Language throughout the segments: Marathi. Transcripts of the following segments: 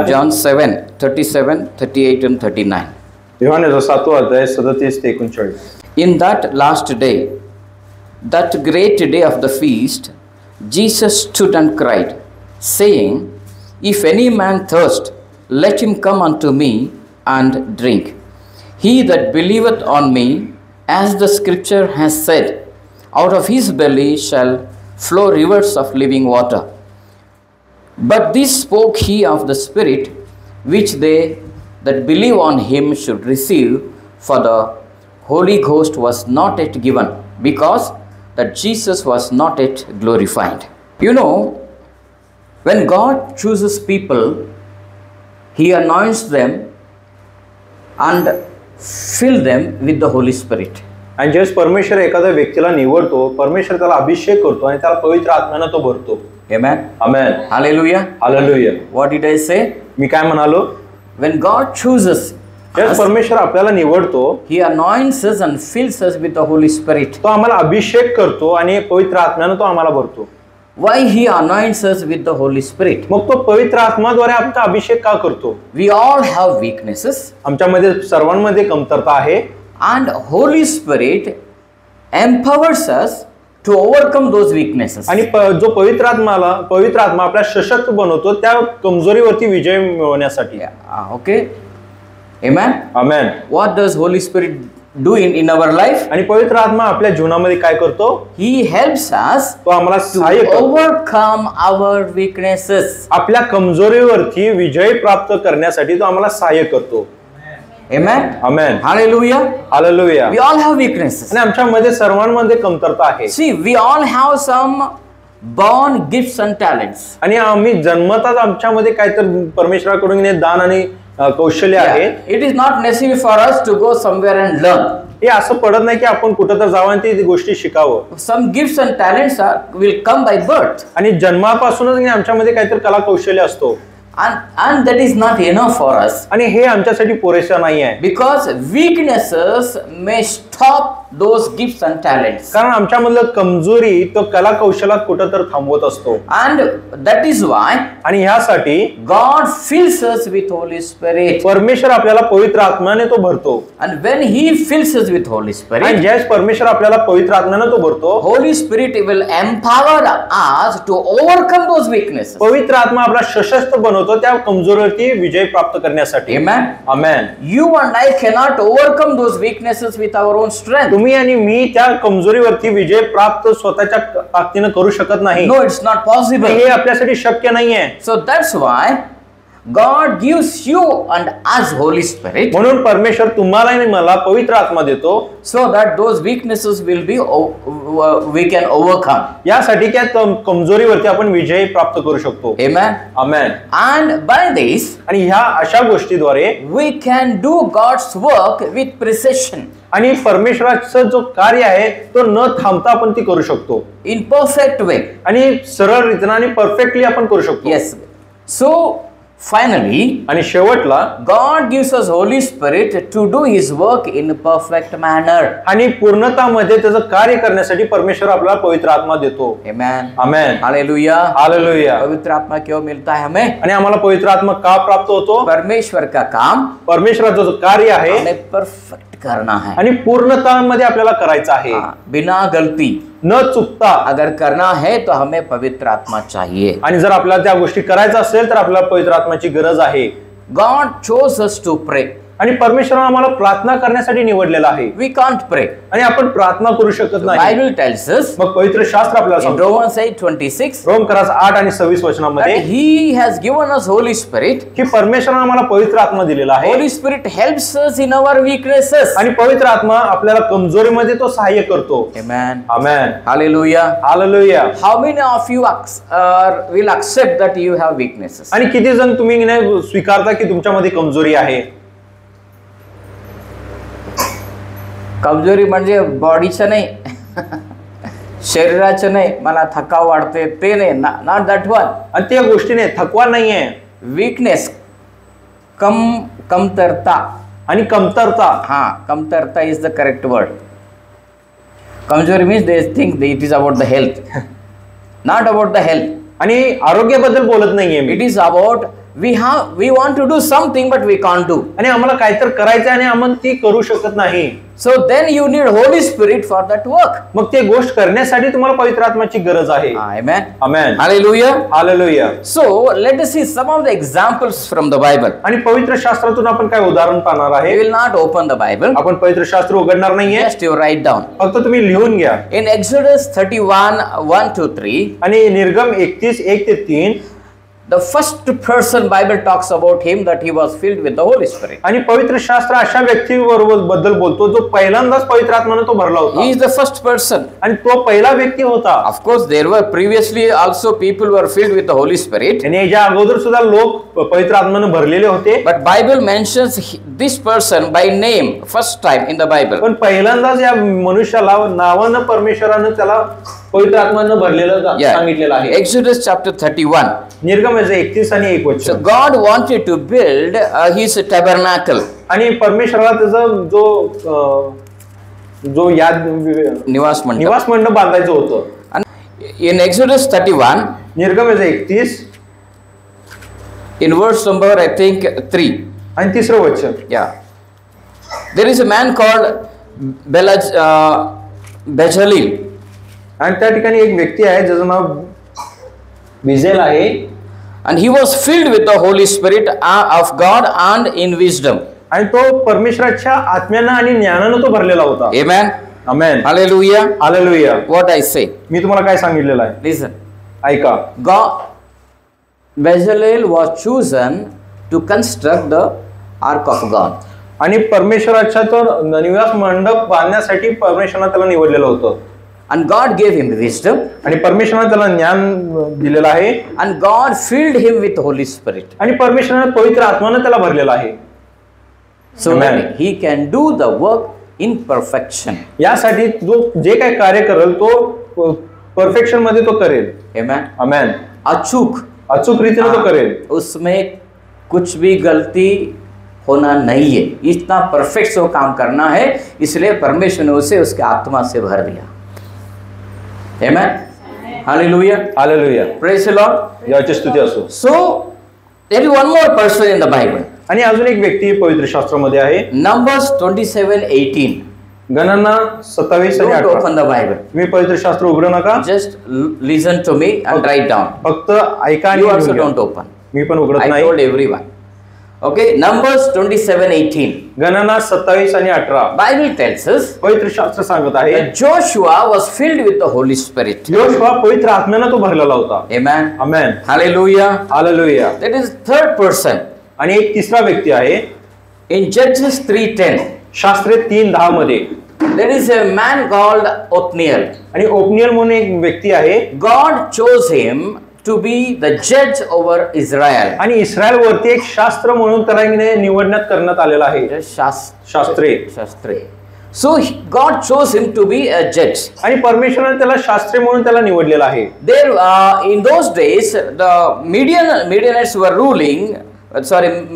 John 7:37, 38 and 39. योहानेचा 7वा अध्याय 37 ते 39. In that last day, that great day of the feast, Jesus stood and cried, saying, If any man thirst, let him come unto me and drink. He that believeth on me, as the scripture has said, out of his belly shall flow rivers of living water. But this spoke he of the Spirit, which they that believe on him should receive, for the Holy Ghost was not yet given, because that Jesus was not yet glorified. You know, when God chooses people, he anoints them and fills them with the Holy Spirit. आणि जेव्हा परमेश्वर एखाद्या व्यक्तीला निवडतो, परमेश्वर त्याला अभिषेक करतो आणि त्याला पवित्र आत्म्याने तो भरतो. Amen. Amen. Hallelujah. Hallelujah. What did I say? मी काय म्हणालो? When God chooses जेव्हा परमेश्वर आपल्याला निवडतो, he anoints us and fills us with the Holy Spirit. तो आम्हाला अभिषेक करतो आणि पवित्र आत्म्याने तो आम्हाला भरतो. Why he anoints us with the Holy Spirit? मग तो पवित्र आत्म्याद्वारे आमचा अभिषेक का करतो? We all have weaknesses. आमच्यामध्ये सर्वांमध्ये कमतरता आहे. And Holy Spirit empowers us to overcome those weaknesses. आणि जो पवित्र आत्मा आपल्या सशक्त बनवतो त्या कमजोरीवरती विजय मिळवण्यासाठी. Okay. Amen. Amen. What does Holy Spirit do in our life? आणि पवित्र आत्मा आपल्या जीवनामध्ये काय करतो? He helps us तो आम्हाला सहाय्य करतो. overcome our weaknesses. आपल्या कमजोरीवरती विजय प्राप्त करण्यासाठी तो आम्हाला सहाय्य करतो. Amen. Amen. Hallelujah. Hallelujah. We all have weaknesses. आणि आमच्यामध्ये सर्वांमध्ये कमतरता आहे. See, we all have some born gifts and talents. आणि आम्ही जन्मताच आमच्यामध्ये काहीतरी परमेश्वराकडून दान आणि कौशल्य आहे. It is not necessary for us to go somewhere and learn. हे असं पडत नाही की आपण कुठं तर जावं आणि ती गोष्टी शिकावं. Some gifts and talents will come by birth. आणि जन्मापासूनच आमच्यामध्ये काहीतरी कला कौशल्य असतो. And that is not enough for us. आणि हे आमच्यासाठी पुरेसं नाही आहे. Because weaknesses may stop those gifts and talents. कारण आमच्यामधलं कमजोरी तो कला कौशल्यात कुठं तर थांबवत असतो. And that is why आणि ह्यासाठी God fills us with Holy Spirit. परमेश्वर आपल्याला पवित्र आत्म्याने तो भरतो. And when he fills us with Holy Spirit, आणि ज्यावेळेस परमेश्वर आपल्याला पवित्र आत्म्याने तो भरतो, Holy Spirit will empower us to overcome those weaknesses. पवित्र आत्मा आपला सशक्त बनवतो त्या कमजोरीवरती विजय प्राप्त करण्यासाठी. Amen. Amen. You and I cannot overcome those weaknesses with our own strength. तुम्ही आणि मी त्या कमजोरीवरती विजय प्राप्त स्वतःच्या ताकदीने करू शकत नाही. No, it's not possible. हे आपल्यासाठी शक्य नाहीये. So that's why God gives you and us Holy Spirit. म्हणून परमेश्वर तुम्हाला आणि मला पवित्र आत्मा देतो. So that those weaknesses will be we can overcome. यासाठी त्या कमजोरीवरती आपण विजय प्राप्त करू शकतो. Amen. Amen. And by this, आणि ह्या अशा गोष्टीद्वारे we can do God's work with precision. आणि परमेश्वराचं जो कार्य आहे तो न थांबता आपण ती करू शकतो. In perfect way. आणि सरळ रीतीने आणि परफेक्टली आपण करू शकतो. Yes. So finally, आणि शेवटला God gives us Holy Spirit to do His work in a perfect manner. आणि पूर्णतामध्ये त्याचं कार्य करण्यासाठी परमेश्वर आपल्याला पवित्र आत्मा देतो. Amen. Amen. Hallelujah. Hallelujah. पवित्र आत्मा क्यों मिलता है हमें? आणि आम्हाला पवित्र आत्मा का प्राप्त होतो? परमेश्वर का काम परमेश्वराचं जो कार्य आहे हमें परफेक्ट करना है. आणि पूर्णतामध्ये आपल्याला करायचं आहे. बिना गलती न चुकता. अगर करना है तो हमें पवित्र आत्मा चाहिए. आणि जर आपल्याला त्या गोष्टी करायचं असेल तर आपल्याला पवित्र आत्म्याची गरज आहे. God chose us to pray. आणि परमेश्वराने आम्हाला प्रार्थना करण्यासाठी निवडलेला आहे. We can't pray. आणि आपण प्रार्थना करू शकत नाही. Bible tells us. मग पवित्र शास्त्र आपल्याला सांगतो. Romans 8:26. रोमकरास 8 आणि 26 वचनामध्ये He has given us Holy Spirit. की परमेश्वराने आम्हाला पवित्र आत्मा दिलेला आहे. Holy Spirit helps us in our weaknesses. आणि पवित्र आत्मा आपल्याला कमजोरीमध्ये तो सहाय्य करतो. Amen. Amen. Hallelujah. Hallelujah. How many of you will accept that you have weaknesses? आणि किती जण तुम्ही स्वीकारता की तुमच्यामध्ये कमजोरी आहे? कमजोरी म्हणजे बॉडीचं नाही, शरीराचं नाही, मला थकाव वाढते ते नाही, नॉट दॅट वन. आणि त्या गोष्टीने थकवा नाहीये. वीकनेस, कमतरता आणि कमतरता. हा, कमतरता इज द करेक्ट वर्ड. कमजोरी means they think it is about the health, not about the health. आणि आरोग्याबद्दल बोलत नाहीये मी. It is about we want to do something but we can't do. आणि आम्हाला काहीतरी करायचं आणि आपण ती करू शकत नाही. So then you need Holy Spirit for that work. मग ते गोष्ट करण्यासाठी तुम्हाला पवित्र आत्म्याची गरज आहे. Amen. Amen. Hallelujah. Hallelujah. So let us see some of the examples from the Bible. आणि पवित्र शास्त्रातून आपण काय उदाहरण पाहणार आहे. We will not open the Bible. आपण पवित्र शास्त्र उघडणार नाहीये. Just you write down. फक्त तुम्ही लिहून घ्या. In Exodus 31, 1 to 3. आणि निर्गम 31, 1 ते 3. The first person Bible talks about him that he was filled with the Holy Spirit. आणि पवित्र शास्त्र अशा व्यक्तीबद्दल बोलतो जो पहिल्यांदाच पवित्र आत्म्याने तो भरला होता. He is the first person. आणि तो पहिला व्यक्ती होता. Of course there were previously also people were filled with the Holy Spirit. आणि याच्या अगोदर सुद्धा लोक पवित्र आत्म्याने भरलेले होते. But Bible mentions this person by name first time in the Bible. पण पहिल्यांदाच या मनुष्याला नावानं परमेश्वराने त्याला पवित्र आत्म्याने भरलेलं सांगितलेलं आहे. Exodus chapter 31. निर्गम 31 आणि 1 वचन. So God wanted to build his tabernacle. आणि परमेश्वराला त्याचा जो याद निवास मंडप बांधायचं होतं. In Exodus 31, निर्गम 31 in verse number I think 3. आणि 3रं वचन. Yeah. There is a man called Bezalel. आणि त्या ठिकाणी एक व्यक्ती आहे ज्याचं नाव बिजेल आहे. And he was filled with the Holy Spirit of God and in wisdom. आणि तो परमेश्वराच्या आत्म्यानं आणि ज्ञानानं तो भरलेला होता. Amen. Amen. Hallelujah. Hallelujah. What I say. मी तुम्हाला काय सांगितलेलं आहे. Listen. ऐका. Bezalel was chosen to construct the ark of God. आणि परमेश्वराच्या तो निवास मंडप बांधण्यासाठी परमेश्वराने त्याला निवडलेलं होतं. And God gave him wisdom. आणि परमेश्वराने त्याला ज्ञान दिलेलं आहे. And God filled him with the Holy Spirit. आणि परमेश्वराने पवित्र आत्म्याने त्याला भरलेलं आहे. So that he can do the work in perfection. यासाठी जो जे काही कार्य करेल तो परफेक्शन मध्ये तो करेल. Amen. Amen. अचूक रीतीने तो करेल. उसमें कुछ भी गलती होना नहीं है. इतना परफेक्ट से काम करना है, इसलिए परमेश्वर ने उसे उसके आत्मा से भर दिया. Amen. Hallelujah. Hallelujah. Praise the Lord. याची स्तुती असो. So there is one more person in the Bible. आणि अजून एक व्यक्ती पवित्र शास्त्रामध्ये आहे. Numbers 27:18. गणना 27 आणि 18. Don't open the Bible. मी पवित्र शास्त्र उघडू नका. Just listen to me and write down. फक्त ऐका आणि You also don't open. मी पण उघडत नाही. I told everyone. Okay, Numbers 27:18. गणना 27 आणि 18. Bible tells us पवित्र शास्त्र सांगत आहे that Joshua was filled with the Holy Spirit. योशुआ पवित्र आत्म्याने तो भरलेला होता. Amen. Amen. Hallelujah. Hallelujah. That is third person. आणि एक तिसरा व्यक्ती आहे. In Judges 3:10. शास्त्रे 3:10 मध्ये. There is a man called Othniel. आणि ओपनियल म्हणून एक व्यक्ती आहे. God chose him to be the judge over Israel. आणि इस्रायल वरती एक शास्त्र म्हणून त्याला निवडण्यात करण्यात आलेला आहे. शास्त्रे. So God chose him to be a judge. आणि परमेश्वराने त्याला शास्त्रे म्हणून त्याला निवडलेला आहे. There in those days the Midianites were ruling.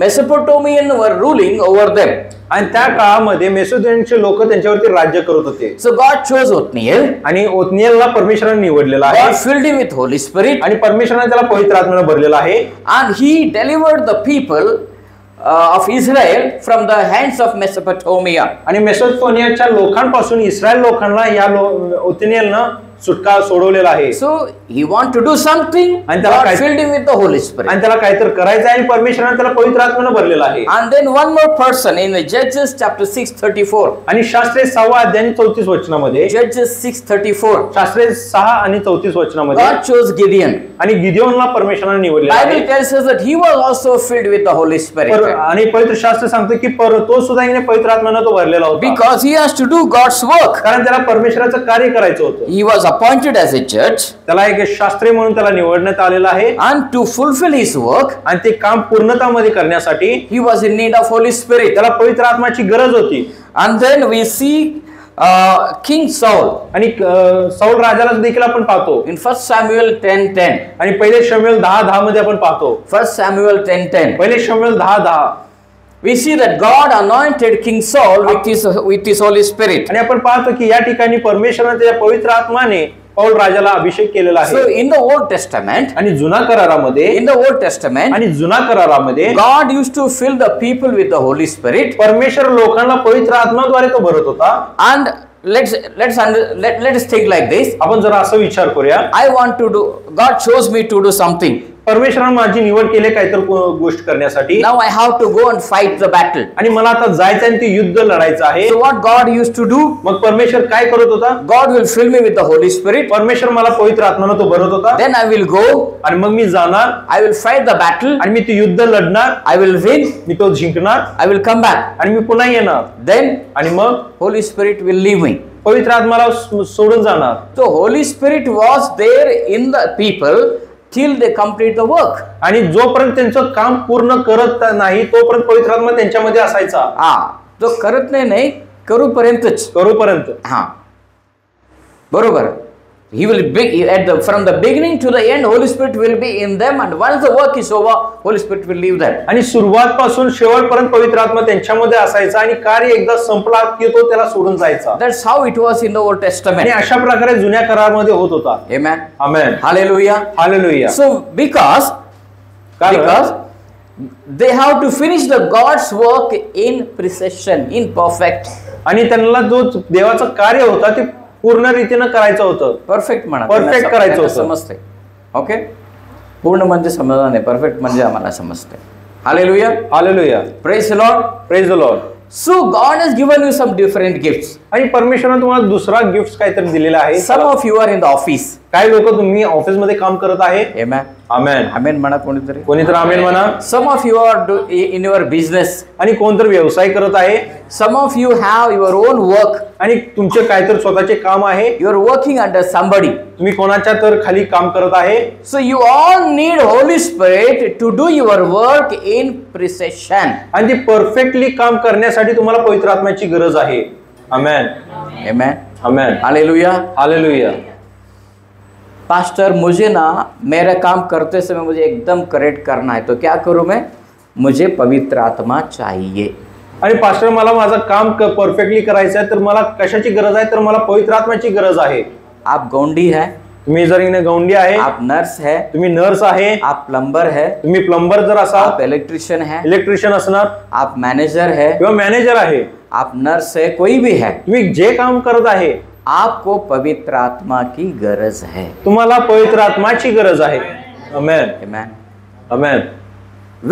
Mesopotamian were ruling over them. आणि त्या काळामध्ये मेसोपोटामियाचे लोक त्यांच्यावरती राज्य करत होते. So God chose Othniel. आणि ओथनियलला परमेश्वराने निवडलेला आहे. God filled him with Holy Spirit. आणि परमेश्वराने त्याला पवित्र आत्म्याने भरलेला आहे. And he delivered the people of Israel from the hands of Mesopotamia. आणि मेसोपोटामियाच्या लोकांपासून इस्रायल लोकांना या ओथनियलनं सुटका सोडवलेला आहे. So he want to do something. And God filled him with the Holy Spirit. आणि त्याला काहीतरी करायचं आहे आणि परमेश्वराने त्याला पवित्र आत्म्याने भरलेला आहे. And then one more person in the Judges chapter 6:34. आणि शास्त्रे 6 अध्याय 34 वचनामध्ये. Judges 6:34. शास्त्रे 6 आणि 34 वचनामध्ये. God chose Gideon. आणि गिदियोनला परमेश्वराने निवडले. Bible tells us that he was also filled with the Holy Spirit. आणि पवित्र शास्त्र सांगते की तो सुद्धा पवित्र आत्म्याने तो भरलेला होता. Because he has to do God's work. कारण त्याला परमेश्वराचं कार्य करायचं होतं. He was appointed as a judge. त्याला एक शास्त्री म्हणून त्याला निवडण्यात आलेला आहे. And to fulfill his work. आणि ते काम पूर्णतामध्ये करण्यासाठी he was in need of Holy Spirit. त्याला पवित्र आत्म्याची गरज होती. And then we see King Saul. आणि सौल राजाला देखील आपण पाहतो. In 1 Samuel 10:10. आणि पहिले शमूएल 10:10 मध्ये आपण पाहतो. 1 Samuel 10:10. पहिले शमूएल 10:10. We see that God anointed King Saul with his Holy Spirit. आणि आपण पाहतो की या ठिकाणी परमेश्वराने त्या पवित्र आत्म्याने पौल राजाला अभिषेक केलेला So आहे. in the Old Testament, आणि जुना करारामध्ये in the Old Testament, आणि जुना करारामध्ये God used to fill the people with the Holy Spirit. परमेश्वर लोकांना पवित्र आत्म्याद्वारे तो भरत होता. And let's think like this. आपण जरा असं विचार करूया. I want to do, God chose me to do something. परमेश्वराने माझी निवड केली काहीतरी गोष्ट करण्यासाठी. Now I have to go and fight the battle. आणि मला आता जायचं आणि ते युद्ध लढायचं आहे. So what God used to do? मग परमेश्वर काय करत होता? God will fill me with the Holy Spirit. परमेश्वर मला पवित्र आत्म्याने तो भरत होता. Then I will go. आणि मग मी जाणार. I will fight the battle. आणि मी ते युद्ध लढणार. I will win. मी तो जिंकणार. I will come back. आणि मी पुन्हा येणार. Then आणि मग Holy Spirit will leave me. पवित्र आत्म्याला सोडून जाणार. So Holy Spirit was there in the people till they complete the work. आणि जोपर्यंत त्यांचं काम पूर्ण करत नाही तोपर्यंत पवित्र आत्मा त्यांच्यामध्ये असायचा. तो करत नाही करूपर्यंतच. करूपर्यंत. बरोबर. He will be from the beginning to the end. Holy Spirit will be in them, and once the work is over, Holy Spirit will leave them. आणि सुरुवात पासून शेवटपर्यंत पवित्र आत्मा त्यांच्यामध्ये असायचा आणि कार्य एकदा संपला की तो त्याला सोडून जायचा. That's how it was in the Old Testament. आणि अशा प्रकारे जुन्या करारामध्ये होत होता. Amen. Amen. Hallelujah. Hallelujah. So because they have to finish the God's work in precision, in perfect. आणि त्यांना जो देवाचं कार्य होता ते पूर्ण रीतीने करायचं होतं. परफेक्ट म्हणा. परफेक्ट करायचं होतं. समजते. ओके. पूर्ण म्हणजे समजणार नाही, परफेक्ट म्हणजे आम्हाला समजते. Hallelujah. Hallelujah. Praise the Lord. Praise the Lord. So God has given you some different gifts. आणि परमेश्वराने तुम्हाला दुसरा गिफ्ट काहीतरी दिलेला आहे. Some of you are in the office. काही लोक तुम्ही ऑफिस मध्ये काम करत आहे. Amen. Amen. Amen म्हणा कोणीतरी. कोणीतरी आमेन म्हणा. Some of you are in your business. आणि कोणतरी व्यवसाय करत आहे. Some of you have your own work. आणि तुमचे काहीतरी स्वतःचे काम आहे. You are working under somebody. तुम्ही कोणाच्या तर खाली काम करत आहे. So you all need Holy Spirit to do your work in precision. आणि ती परफेक्टली काम करण्यासाठी तुम्हाला पवित्र आत्म्याची गरज आहे. Amen. Amen. Amen. Hallelujah. Hallelujah. Pastor मुझे ना मेरा काम करते समय मुझे एकदम करेक्ट करना है, तो क्या करूं मैं? मुझे पवित्र आत्मा चाहिए. आणि पास्टर मला माझं काम परफेक्टली करायचं आहे तर मला कशाची गरज आहे? तर मला पवित्र आत्म्याची गरज आहे. आप गौंडी है, तुम्ही जर इने गौंडी आहे. आप नर्स है, तुम्ही नर्स आहे. आप प्लम्बर है, तुम्ही प्लम्बर जर असाल. आप इलेक्ट्रिशियन है, इलेक्ट्रिशियन असणार. आप मैनेजर है किंवा मॅनेजर आहे. आप नर्स है, कोई भी है, तुम्ही जे काम करत आहे आपको पवित्र आत्मा की गरज है. तुम्हाला पवित्र आत्माची गरज आहे. Amen. Amen. Amen.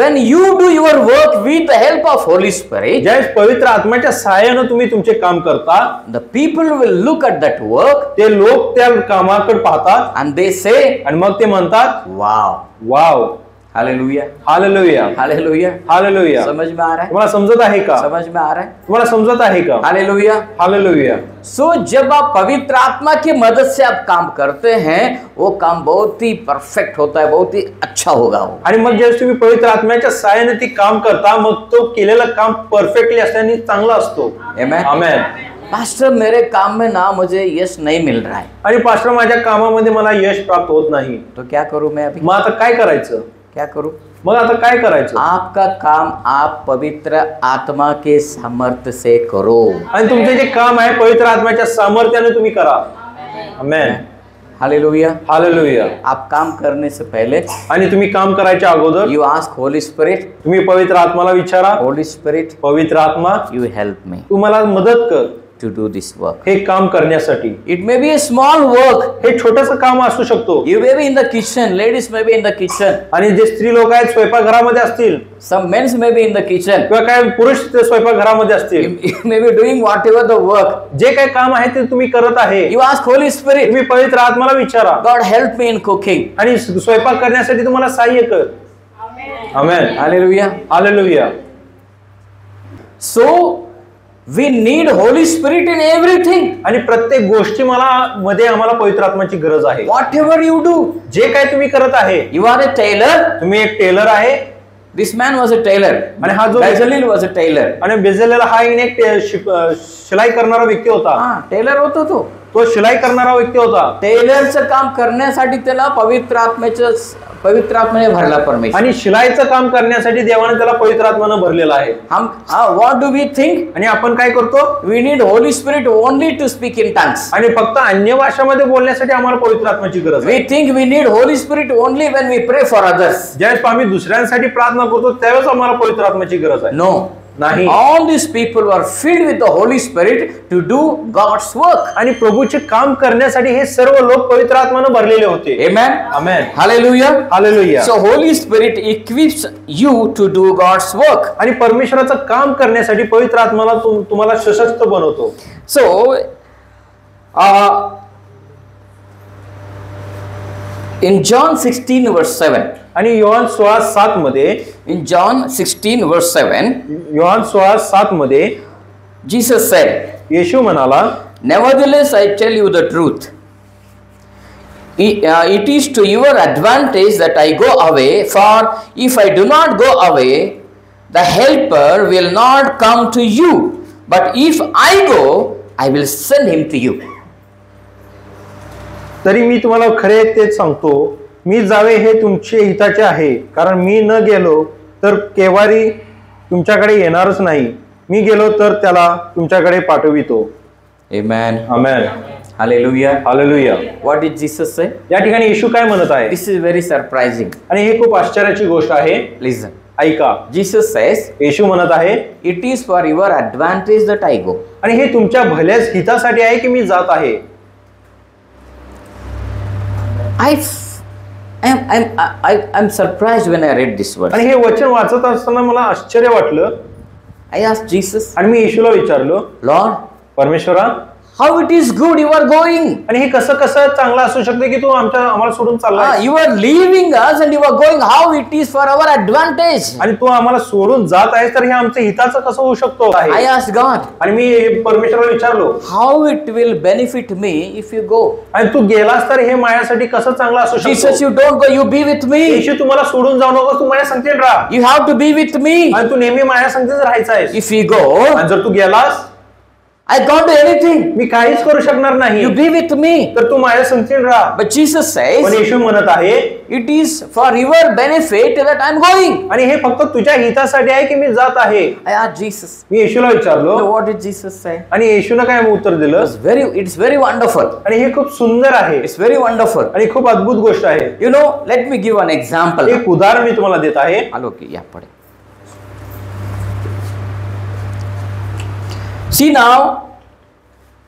When you do your work with the help of Holy Spirit, ज्यावेळेस पवित्र आत्म्याच्या सहाय्याने तुम्ही तुमचे काम करता, the people will look at that work ते लोक त्या कामाकडे पाहतात and they say, आणि मग ते म्हणतात, wow, wow. Hallelujah. Hallelujah. Hallelujah. Hallelujah. समझ में आ रहा है? तुम्हाला समजत आहे का? समझ में आ रहा है? तुम्हाला समजत आहे का? हालेलुया. हालेलुया. सो जब आप पवित्र आत्मा की मदद से आप काम करते हैं, वो काम बहुत ही परफेक्ट होता है, बहुत ही अच्छा होगा वो. आणि मग ज्यावेळेस तुम्ही पवित्र आत्म्याच्या सहाय्याने ती काम करता, मग तो केलेलं काम परफेक्टली असल्याने चांगला असतो. Amen. आमेन. पास्टर मेरे काम में ना मुझे यश नहीं मिल रहा है, आणि पास्टर माझ्या कामामध्ये मला यश प्राप्त होत नाही, तो क्या करूं मैं अभी? मग आता काय करायचं? क्या करूं? मग आता काय करायचं? आपका काम आप पवित्र आत्मा के सामर्थ्य से करो. आणि तुमचे जे काम आहे पवित्र आत्म्याच्या सामर्थ्याने तुम्ही करा. आमेन. हालेलुया. हालेलुया. आप काम करने से पहले आणि तुम्ही काम करायच्या अगोदर यू आस्क होली स्पिरिट, तुम्ही पवित्र आत्माला विचारा, होली स्पिरिट, पवित्र आत्मा यू हेल्प मी तू मला मदत कर to do this work. हे काम करण्यासाठी. It may be a small work. हे छोटंसं काम असू शकतो. You may be in the kitchen, ladies may be in the kitchen. आणि जे स्त्री लोक आहेत स्वयंपाकघरामध्ये असतील. Some men may be in the kitchen. किंवा काय पुरुष स्वयंपाकघरामध्ये असतील. You may be doing whatever the work. जे काही काम आहे ते तुम्ही करत आहे. You ask Holy Spirit. तुम्ही पवित्र आत्माला विचारा, God help me in cooking. आणि स्वयंपाक करण्यासाठी तुम्हाला सहाय्य कर. आमेन. Hallelujah. Hallelujah. So we need Holy Spirit in everything. आणि प्रत्येक गोष्टी मध्ये आम्हाला पवित्र आत्म्याची गरज आहे. Whatever you do, जे काय तुम्ही करत आहे. you are a tailor. तुम्ही एक टेलर आहे. This man was a tailor. आणि हा जो Bezalel was a tailor. आणि बेझलेल हा एक शिलाई करणारा व्यक्ती होता. टेलर होता तो. तो शिलाई करणारा व्यक्ती होता टेलरचं काम करण्यासाठी त्याला पवित्र आत्म्याने भरला परमेश्वर. आणि शिलाईचं काम करण्यासाठी देवाने त्याला पवित्र आत्म्यानं भरलेला आहे. Hmm what do we think? आणि आपण काय करतो? We need Holy Spirit only to speak in tongues. आणि फक्त अन्य भाषामध्ये बोलण्यासाठी आम्हाला पवित्र आत्म्याची गरज आहे. We think we need Holy Spirit only when we pray for others. ज्यावेळेस आम्ही दुसऱ्यांसाठी प्रार्थना करतो त्यावेळेस आम्हाला पवित्र आत्म्याची गरज आहे. नो, नाही. All these people were filled with the Holy Spirit to do God's work. आणि प्रभूचे काम करण्यासाठी हे सर्व लोक पवित्र आत्म्यानं भरलेले होते. Amen. Amen. Hallelujah. Hallelujah. So Holy Spirit equips you to do God's work. आणि परमेश्वराचं काम करण्यासाठी पवित्र आत्म्याला तुम्हाला सशक्त बनवतो. So in John 16 verse 7. आणि योहान 16:7 मध्ये, in John 16 verse 7, योहान 16:7 मध्ये Jesus said, येशू म्हणाला, nevertheless I tell you the truth. It is to your advantage that I go away, for if I do not go away, the helper will not come to you. But if I go, I will send him to you. तरी मी तुम्हाला खरे तेच सांगतो, मी जावे हे तुमचे हिताचे आहे, कारण मी न गेलो तर केवारी तुमच्याकडे येणारच नाही, मी गेलो तर त्याला तुमच्याकडे पाठवितो. Amen. Amen. Hallelujah. Hallelujah. What did Jesus say? या ठिकाणी येशू काय म्हणत आहे? This is very surprising. आणि हे खूप आश्चर्याची गोष्ट आहे. Listen. ऐका. Jesus says, येशू म्हणत आहे, it is for your advantage that I go. आणि हे तुमच्या भल्याच हितासाठी आहे की मी जात आहे. I'm surprised when I read this verse. आणि हे वचन वाचत असताना मला आश्चर्य वाटलं. I asked Jesus, आणि मी येशूला विचारलो, Lord, परमेश्वरा, how it is good you are going. आणि हे कसं चांगलं असू शकते की तू आम्हाला सोडून चालला. You are leaving us and you are going. How it is for our advantage. आणि तू आम्हाला सोडून जात आहेस तर हे आमच्या हिताचं कसं होऊ शकतो? I asked God, आणि मी परमेश्वराला विचारलो, how it will benefit me if you go. आणि तू गेलास तर हे माझ्यासाठी कसं चांगलं असू Jesus, शकतो? you don't go, you be with me. येशू, तुम्हाला सोडून जाऊ नको, तू माझ्या संगतीत राहा. You have to be with me. आणि तू नेहमी माझ्या संगतीत राहायचं आहेस. If you go, आणि जर तू गेलास, I can't do anything. मी काहीच करू शकणार नाही. You be with me. तर तू माझ्या संगतीत राहा. But Jesus पण says, येशू म्हणत आहे, it is for your benefit that I'm going. आणि हे फक्त तुझ्या हितासाठी आहे की मी जात आहे. I asked Jesus. मी येशूला विचारलो, So what did Jesus say? आणि येशूने काय उत्तर दिलं? It's very wonderful. आणि हे खूप सुंदर आहे. It's very wonderful. आणि खूप अद्भुत गोष्ट आहे. You know, let me give an example. एक उदाहरण मी तुम्हाला देत आहे. Okay, yeah, पढ़े. See now,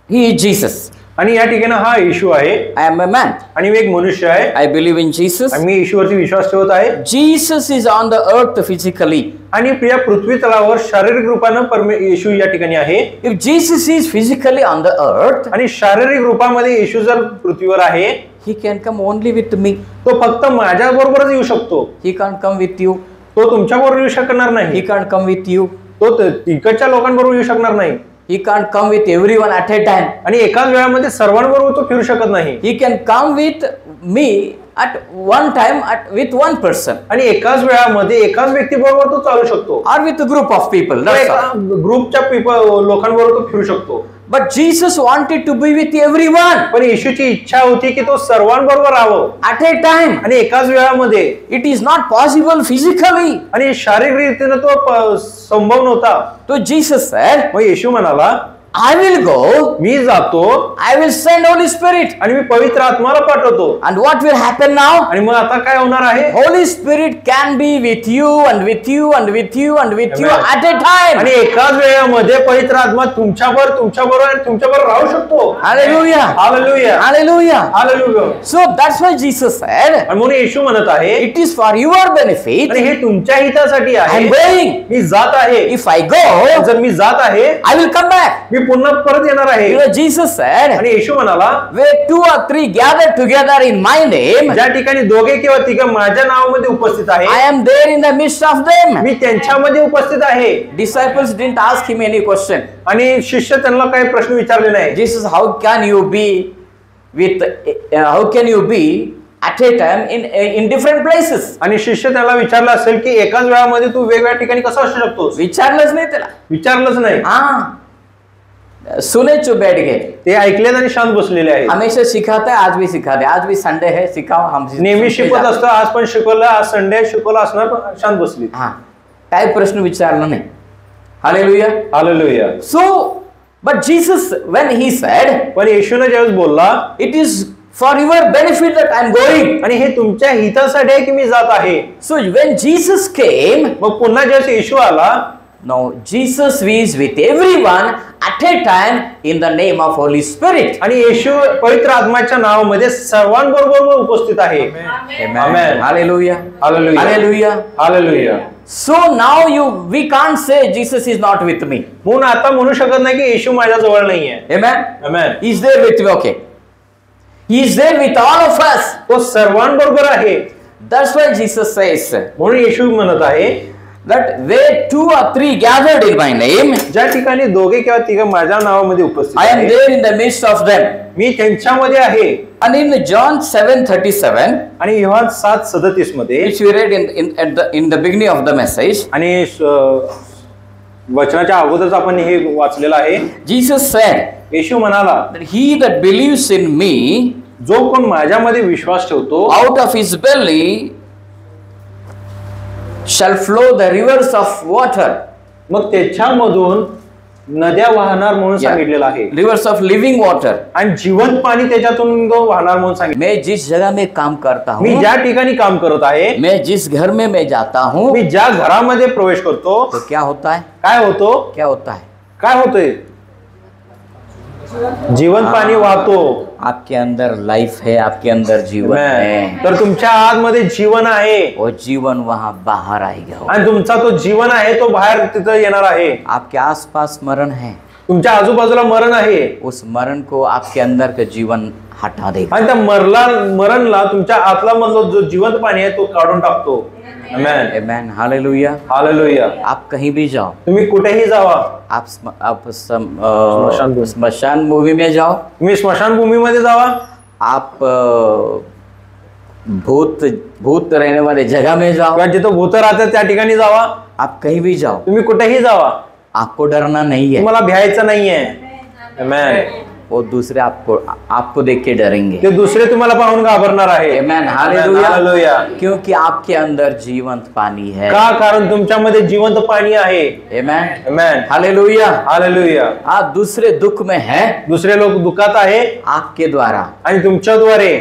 he is Jesus. आणि या ठिकाणी हा येशू आहे. I am a man. आणि मी एक मनुष्य आहे. I believe in Jesus. आणि मी येशूवरती विश्वास ठेवत आहे. Jesus is on the earth physically. आणि या पृथ्वी तलावर शारीरिक रूपानं येशू या ठिकाणी आहे. If Jesus is physically on the earth, आणि शारीरिक रूपामध्ये येशू जर पृथ्वीवर आहे, he can come only with me. तो फक्त माझ्या बरोबरच येऊ शकतो. He can't come with you. तो तुमच्या बरोबर येऊ शकणार नाही. He can't come with you. तो तिकडच्या लोकांबरोबर येऊ शकणार नाही. He can't come with everyone at a time. आणि एकाच वेळामध्ये सर्वांबरोबर तो फिरू शकत नाही. He can come with me at one time with one person. आणि एकाच वेळामध्ये एकाच व्यक्ती बरोबर तो चालू शकतो. Or with a group of people. ग्रुपच्या लोकांबरोबर तो फिरू शकतो. But Jesus wanted to be with everyone. पण येशूची इच्छा होती की तो सर्वांबरोबर राहावं at a time. आणि एकाच वेळामध्ये. It is not possible physically. आणि शारीरिक रीतीने तो संभव नव्हता. तो Jesus said, मग येशू म्हणाला, I will go. मी जातो. I will send Holy Spirit. आणि मी पवित्र आत्माला पाठवतो. And what will happen now? आणि मग आता काय होणार आहे? Holy Spirit can be with you and with you and with you and with you at a time. आणि एकाच वेळामध्ये पवित्र आत्मा तुमच्याबरोबर आणि तुमच्याबरोबर राहू शकतो. Hallelujah. Hallelujah. Hallelujah. Hallelujah. So that's why Jesus said, आणि म्हणून येशू म्हणत आहे, it is for your benefit. आणि हे तुमच्या हितासाठी आहे. I'm going. मी जात आहे. If I go, जर मी जात आहे, I will come back. मी पुन्हा परत येणार आहे. You know, Jesus said, आणि येशू म्हणाला, where 2 or 3 gather together in my name, ज्या ठिकाणी 2 किंवा 3 माझ्या नावामध्ये उपस्थित आहे, I am there in the midst of them. मी त्यांच्यामध्ये उपस्थित आहे. Disciples didn't ask him any question. आणि शिष्य त्यांना काही प्रश्न विचारले नाही. Jesus, how can you be at a time in different places? आणि शिष्य त्याला विचारलं असेल की एकाच वेळामध्ये तू वेगवेगळ्या ठिकाणी कसं असू शकतोस? विचारलंच नाही त्याला. विचारलंच नाही. सुने चुप बैठ गए। ते ऐकलेत आणि शांत बसलेले आहेत। हमेशा सिखाते, आज भी सिखाते, आज भी संडे है, सिखाओ हम नेहमी शिकवत असतं, आज पण शिकवलं, आज संडे शिकवलं असणार, पण शांत बसली। हाँ, काय प्रश्न विचारला नाही। Hallelujah, hallelujah. So but Jesus when he said, पण येशूने ज्यावेळेस बोलला, it is for your benefit that I am going, आणि हे तुमच्या हितासाठी आहे की मी जात आहे। सो व्हेन जीसस केम, मग पुन्हा ज्यावेळेस येशू आला, now Jesus is with everyone at a time in the name of Holy Spirit, आणि येशू पवित्र आत्म्याच्या नावामध्ये सर्वांबरोबर उपस्थित आहे। Amen. Hallelujah. Hallelujah. Hallelujah. Hallelujah. So now we can't say Jesus is not with me. म्हणून आता म्हणू शकत नाही की येशू माझ्या जवळ नाहीये। Amen. Amen. He is there with me. Okay. He is there with all of us. तो सर्वांबरोबर आहे। That's why Jesus says म्हणून येशू म्हणत आहे, that where 2 or 3 gathered in my name, ज्या ठिकाणी दोघे किंवा तिघे माझ्या नावामध्ये उपस्थित I am आहेत, there in the midst of them. मी त्यांच्यामध्ये आहे। And in John 7:37, आणि योहान 7:37 मध्ये, which we read in the beginning of the message, आणि वचनाच्या अगोदरच आपण हे वाचलेलं आहे। Jesus said येशू म्हणाला, that he that believes in me, जो कोण माझ्यामध्ये विश्वास ठेवतो, out of his belly shall flow the rivers of water. मग त्याच्यामधून नद्या वाहणार म्हणून सांगितलेलं आहे। Rivers of living water. आणि जिवंत पाणी त्याच्यातून वाहणार म्हणून सांगितलं। मैं जिस जगह में काम करता मी हूँ, ज्या ठिकाणी काम करत आहे, मैं जिस घर में मैं जाता हूँ, मी ज्या घरामध्ये प्रवेश करतो, तो क्या होता है? काय होतो? क्या होता है? काय होतंय? जीवन पाणी वाहतो। आपके अंदर लाइफ है, आपके अंदर जीवन है, तर तुमच्या आतमध्ये जीवन आहे, वो जीवन वहां बाहर आएगा। आणि तुमचा तो जीवन आहे तो बाहेर तिथं येणार आहे। आपके आसपास मरण है, तुमच्या आजूबाजूला मरण आहे, उस मरण को आपके अंदर का जीवन हटा देगा। आणि त्या मरणला तुमच्या आतला मधलं जो जिवंत पाणी आहे तो काढून टाकतो। आमेन। Amen. Hallelujah. हालेलुया। आप कहीं भी जाओ, तुम्ही कुठेही जावा, आप स्मशान भूमि में जाओ, तुम्ही स्मशानभूमीमध्ये जावा, आप भूत रहने वाले जगह में जाओ, किंवा जिथं भूत राहतात त्या ठिकाणी जावा, आप कहीं भी जाओ, तुम्ही कुठेही जावा, आपको डरना नहीं है। तुम्हाला भ्यायचं नाहीये। आमेन। वो दूसरे आपको देख के डरेंगे। ते दुसरे तुम्हाला पाहून घाबरणार आहे। Amen. हालेलुया। हालेलुया। क्योंकि आपके अंदर जीवंत पानी है। का? कारण तुमच्यामध्ये जिवंत पाणी आहे। Amen. आमेन। हालेलुया। हालेलुया। आप दूसरे दुख में हैं, दुसरे लोक दुःखात आहे, आपके द्वारा, आणि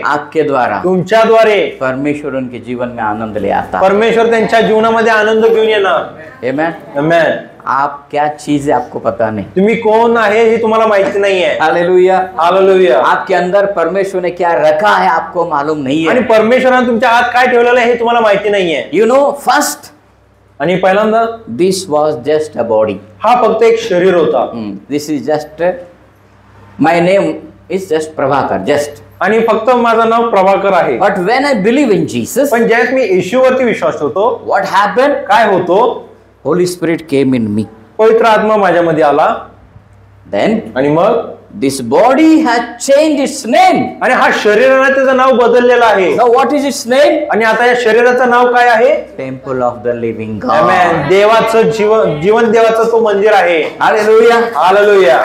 आपके द्वारा तुमच्याद्वारे परमेश्वर उनके जीवन में आनंद ले आता है। परमेश्वर त्यांच्या जीवनामध्ये आनंद घेऊन येणार। Amen. आमेन। आप क्या चीज है आपको पता नहीं। तुम्ही कोण आहे हे तुम्हाला माहिती नाहीये। हालेलुया। हालेलुया। आपके अंदर परमेश्वर ने क्या रखा है आपको मालूम नहीं आणि है। परमेश्वराने तुमच्या आत काय ठेवलेलं आहे हे तुम्हाला माहिती नाहीये। You know, first आणि पहिल्यांदा this was just a body. हा फक्त एक शरीर होता। This is just my name is just Prabhakar, just. आणि फक्त माझं नाव प्रभाकर आहे। But when I believe in Jesus, पण ज्यावेळेस मी येशूवरती विश्वास ठेवतो, what happened? काय होतो? Holy Spirit came in me. पवित्र आत्मा माझ्यामध्ये आला, Then आणि मग this body has changed its name. आणि हा शरीराने त्याचं नाव बदललेलं आहे। Now what is its name? आणि आता या शरीराचं नाव काय आहे? Temple of the living amen. God. देवाचं जीवन देवाचं तो मंदिर आहे। Hallelujah. हालेलुया।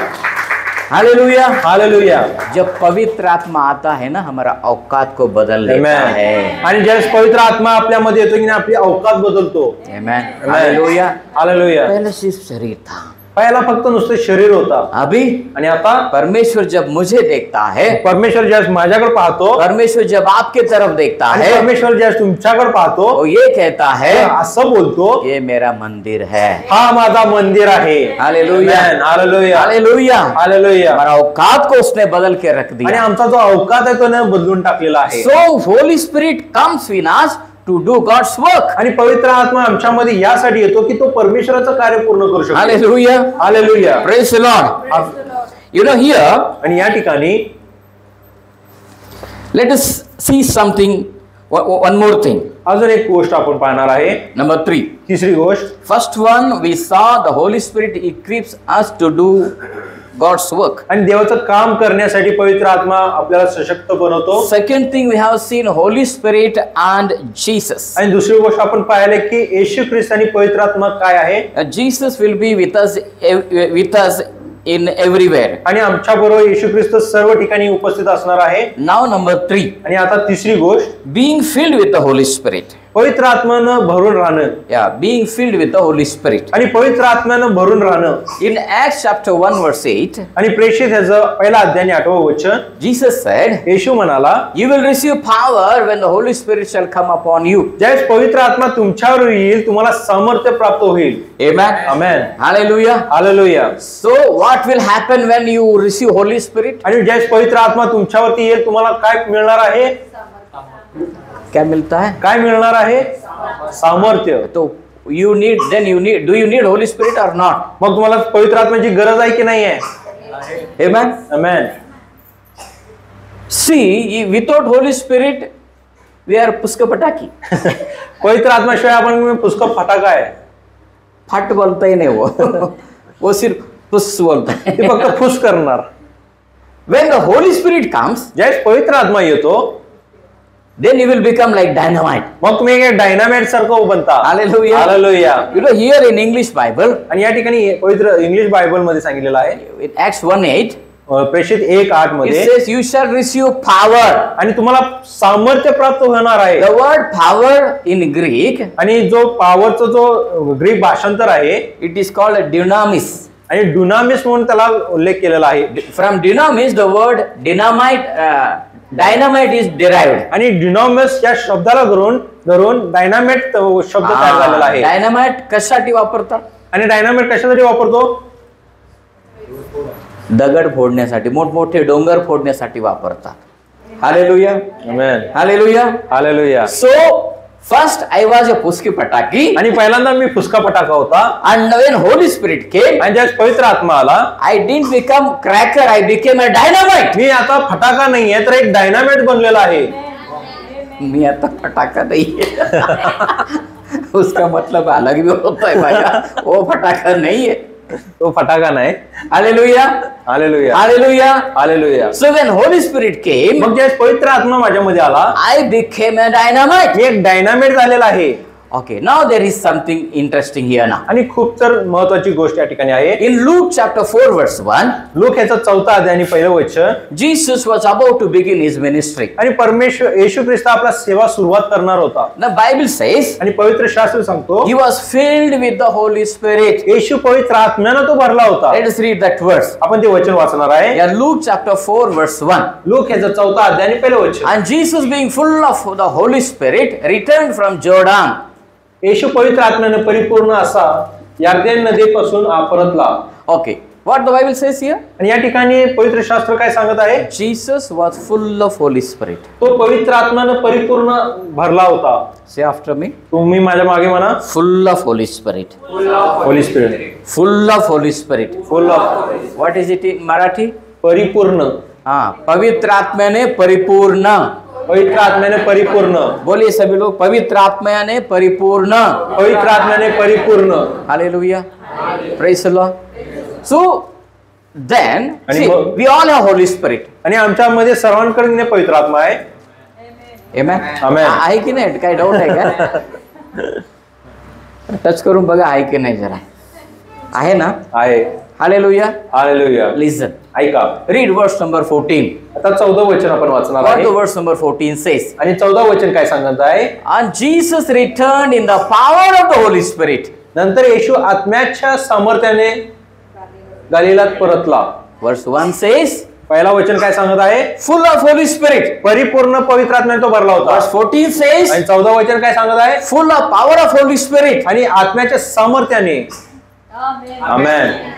Hallelujah. हालेलुया। जब पवित्र आत्मा आता है ना, हमारा औकात को बदल लेता आमेन। है। आणि ज्यावेळेस पवित्र आत्मा आपल्यामध्ये येतो की नाही, आपली अवकात बदलतो। Amen. Hallelujah. हालेलुया। पहले सिर्फ शरीर था, पहिला फक्त नुसतं शरीर होता, अभी आणि आता परमेश्वर जब मुझे देखता है, परमेश्वर ज्यावेळेस माझ्याकडे पाहतो, परमेश्वर जब आपके तरफ देखता आणि है, परमेश्वर ज्यावेळेस तुमच्याकडे पाहतो, वो ये कहता है, असं बोलतो, ये मेरा मंदिर है। हा माझा मंदिर आहे। हालेलुया। आमेन। हालेलुया। हालेलुया। हालेलुया। हमारा औकात को उसने बदल के रख आणि दिया। आमचा जो अवकात आहे तो बदलून टाकलेला आहे। So Holy Spirit comes in us to do God's work. आणि पवित्र आत्मा आमच्यामध्ये यासाठी येतो की तो परमेश्वराचं कार्य पूर्ण करू शकतो। Hallelujah. Hallelujah. Praise the Lord. You know, here आणि या ठिकाणी let us see something, one more thing. अजून एक गोष्ट आपण पाहणार आहे। Number 3. तिसरी गोष्ट, First one, we saw the Holy Spirit equips us to do God's work. आणि देवाचं काम करण्यासाठी पवित्र आत्मा आपल्याला सशक्त बनवतो। Second thing, we have seen Holy Spirit and Jesus. आणि दुसरी गोष्ट आपण पाहिले की येशू ख्रिस्त आणि पवित्र आत्मा काय आहे। Jesus will be with us in everywhere. आणि आमच्या बरोबर येशू ख्रिस्त सर्व ठिकाणी उपस्थित असणार आहे. Now number 3, आणि आता तिसरी गोष्ट, being filled with the Holy Spirit. पवित्र आत्म्यानं भरून राहणं. Yeah, being filled with the Holy Spirit. आणि पवित्र आत्म्यानं भरून राहणं. In Acts chapter 1 verse 8, आणि प्रेषित ह्याचं पहिला अध्याय 8वं वचन, Jesus said, येशू म्हणाला, you will receive power when the Holy Spirit shall come upon you. ज्यावेळेस पवित्र आत्मा तुमच्यावर येईल तुम्हाला सामर्थ्य प्राप्त होईल. Amen. Amen. Hallelujah. Hallelujah. So what will happen when you receive Holy Spirit? आणि ज्यावेळेस पवित्र आत्मा तुमच्यावरती येईल तुम्हाला काय मिळणार आहे? क्या मिलता है? काय मिळणार आहे? सामर्थ्य. तो do you need Holy Spirit or not? मग तुम्हाला पवित्र आत्म्याची गरज आहे की नाही आहे? Amen. Amen. See, without Holy Spirit, we are puska pataki. पवित्र आत्म्याशिवाय आपण पुष्कळ फटाका आहे. फट बोलता ही नहीं वो सिर्फ पुस बोलता है. ते फक्त फुस करणार. When the Holy Spirit comes, ज्यावेळेस पवित्र आत्मा येतो then you will become like dynamite. मग तुम्ही एक डायनामाइट सारखं बनता. Hallelujah. Hallelujah. You know, here in English Bible, आणि या ठिकाणी पवित्र इंग्लिश बायबल मध्ये सांगितलेलं आहे, in Acts 1:8, प्रेषित 1:8 it मध्ये, says you shall receive power. आणि तुम्हाला सामर्थ्य प्राप्त होणार आहे. The word power in Greek, आणि जो पॉवरचा जो ग्रीक भाषांतर आहे, it is called a dunamis. आणि डुनामिस म्हणून त्याला उल्लेख केलेला आहे. From dunamis, the word dynamite is derived. आणि डुनामिस या शब्दाला धरून डायनामाइट शब्द तयार झालेला आहे. डायनामाइट कशासाठी वापरतात? आणि डायनामाइट कशासाठी वापरतो? दगड फोडण्यासाठी, मोठमोठे डोंगर फोडण्यासाठी वापरतात. Hallelujah. Amen. Hallelujah. Hallelujah. So first I was a puski pataki, आणि पहिल्यांदा मी फुसका फटाका होता. and when Holy Spirit came, आणि ज्यावेळेस पवित्र आत्मा आला, I didn't become cracker, I became a dynamite. मी आता फटाका नाहीये तर एक डायनामाइट बनलेला आहे. मी आता फटाका नहीं है. उसका मतलब अलग भी होता है भैया, वो फटाका नहीं है, तो फटाका नाही. Hallelujah. Hallelujah. Hallelujah. Hallelujah. So when Holy Spirit came, मग ज्यावेळेस पवित्र आत्मा माझ्यामध्ये आला, I became a dynamite. मी एक डायनामाइट झालेला आहे. Okay, now there is something interesting here now. आणि खूप तर महत्वाची गोष्ट या ठिकाणी आहे. In Luke chapter 4 verse 1, look याचा 4 अध्याय आणि 1 वचन, Jesus was about to begin his ministry. आणि परमेश्वर येशू ख्रिस्त आपला सेवा सुरुवात करणार होता. The Bible says आणि पवित्र शास्त्र सांगतो, he was filled with the Holy Spirit. येशू पवित्र आत्म्यानं तो भरला होता. Let us read that verse. आपण ते वचन वाचणार आहे. Yeah, Luke chapter 4 verse 1. Look याचा 4 अध्याय आणि 1 वचन. And Jesus being full of the Holy Spirit returned from Jordan. येशू पवित्र आत्म्याने परिपूर्ण असा यॉर्दन नदीपासून परतला. Okay, what the Bible says here? आणि या ठिकाणी पवित्र शास्त्र काय सांगत आहे? Jesus was full of Holy Spirit. तो पवित्र आत्म्याने परिपूर्ण भरला होता. Say after me. तुम्ही माझ्या मागे म्हणा, Full of Holy Spirit. Holy spirit. Full of Holy Spirit. Full of. What is it in Marathi? परिपूर्ण. हाँ, पवित्र आत्म्याने परिपूर्ण. पवित्र आत्म्याने परिपूर्ण. बोलिए सभी लोग, पवित्र आत्म्याने परिपूर्ण. पवित्र आत्म्याने परिपूर्ण. Hallelujah. Praise the Lord. So then, आणि see, मग- we all have Holy Spirit. आणि आमच्यामध्ये सर्वांकडे पवित्र आत्मा आहे. Amen. Amen. आहे की नाही? काय डाऊट आहे का? टच करून बघा, आहे की नाही जरा. आहे ना? आहे. Hallelujah. हालेलुया. Listen. ऐका. Read verse number 14. आता 14 वचन आपण वाचणार What आहे. the verse number 14 says? आणि 14 वचन काय सांगत आहे? And Jesus returned in the power of the Holy Spirit. नंतर येशू आत्म्याच्या सामर्थ्याने गलिलात परतला. Verse 1 says, पहिला वचन काय सांगत आहे? full of Holy Spirit. परिपूर्ण पवित्र आत्म्याने तो भरला होता. Verse 14 says, आणि 14 वचन काय सांगत आहे? full of power of Holy Spirit. आणि आत्म्याच्या सामर्थ्याने. आमेन.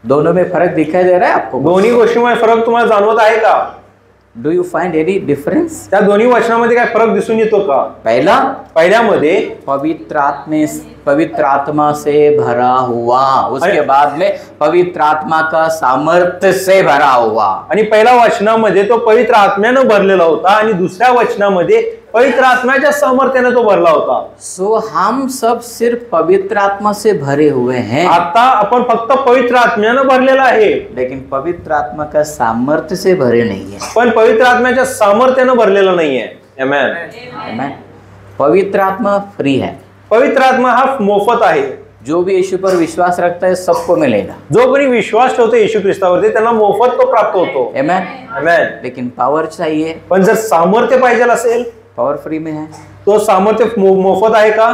दोनों में फर्क दिखाई दे रहा है आपको? दोन्ही गोष्टींमध्ये फरक तुम्हाला जाणवत आहे का? Do you find any difference? त्या दोन्ही वचनामध्ये काय फरक दिसून येतो का? पहला, पहिल्यामध्ये पवित्र आत्मा से भरा हुआ, उसके बाद में पवित्र आत्मा का सामर्थ्य से भरा हुआ. आणि पहिल्या वचनामध्ये तो पवित्र आत्म्यानं भरलेला होता आणि दुसऱ्या वचनामध्ये पवित्र आत्म्याच्या सामर्थ्याने तो भरला होता. सो हम सब सिर्फ पवित्र आत्मा से भरे हुए हैं. आता आपण फक्त पवित्र आत्म्यानं भरलेला आहे, लेकिन पवित्र आत्मा का सामर्थ्य से भरे नहीं है. पण पवित्र आत्म्याच्या सामर्थ्यानं भरलेला नाहीये. आमेन. पवित्र आत्मा फ्री है. पवित्र आत्मा हा मोफत आहे. जो भी यीशु पर विश्वास रखता है सबको मिलेगा। जो कोणी विश्वास ठेवतो येशू ख्रिस्तावरती त्यांना मोफत तो प्राप्त होतो। आमेन। आमेन। लेकिन पावर चाहिए। पण जर सामर्थ्य पाहिजे असेल, पावर फ्री में है? तो सामर्थ्य मोफत आहे का?